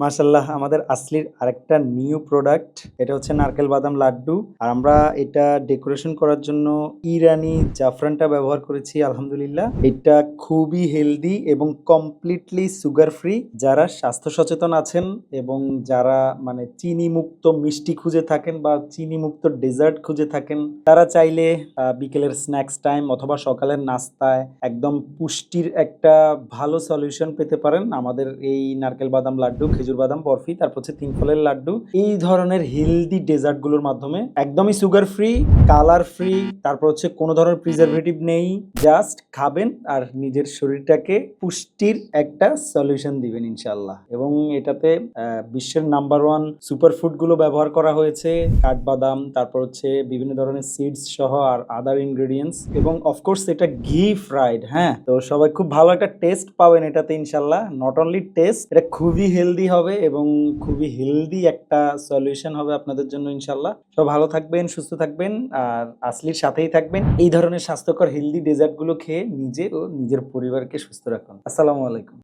মাশাআল্লাহ, আমাদের আসলির আরেকটা নিউ প্রোডাক্ট, এটা হচ্ছে নারকেল বাদাম লাড্ডু। আর আমরা এটা ডেকোরেশন করার জন্য ইরানি জাফরানটা ব্যবহার করেছি। আলহামদুলিল্লাহ, এটা খুবই হেলদি এবং কমপ্লিটলি সুগার ফ্রি। যারা স্বাস্থ্য সচেতন আছেন এবং যারা মানে চিনি মুক্ত মিষ্টি খুঁজে থাকেন বা চিনি মুক্ত ডেজার্ট খুঁজে থাকেন, তারা চাইলে বিকেলের স্ন্যাক্স টাইম অথবা সকালের নাস্তায় একদম পুষ্টির একটা ভালো সলিউশন পেতে পারেন আমাদের এই নারকেল বাদাম লাড্ডু, খেজুর বাদাম বরফি, তারপর হচ্ছে 3 ফলের লাড্ডু। এই ধরনের হেলদি ডেজার্ট গুলোর মাধ্যমে একদমই সুগার ফ্রি, কালার ফ্রি, তারপর হচ্ছে কোনো ধরনের প্রিজারভেটিভ নেই। জাস্ট খাবেন আর নিজের শরীরটাকে পুষ্টির একটা সলিউশন দিবেন ইনশাল্লাহ। এবং এটাতে বিশ্বের নাম্বার 1 সুপারফুড গুলো ব্যবহার করা হয়েছে, কাঠবাদাম, তারপর হচ্ছে বিভিন্ন ধরনের সিডস সহ আর আদার ইনগ্রেডিয়েন্টস, এবং অফকোর্স এটা ঘি ফ্রাইড। হ্যাঁ, তো সবাই খুব ভালো একটা টেস্ট পাবেন এটাতে ইনশাল্লাহ। নট অনলি টেস্ট, এটা খুবই হেলদি হবে এবং খুবই হেলদি একটা সলিউশন হবে আপনাদের জন্য ইনশাল্লাহ। সব ভালো থাকবেন, সুস্থ থাকবেন আর আসলির সাথেই থাকবেন। এই ধরনের স্বাস্থ্যকর হেলদি ডেজার্ট গুলো খেয়ে নিজে ও নিজের পরিবারকে সুস্থ রাখুন। আসসালামু আলাইকুম।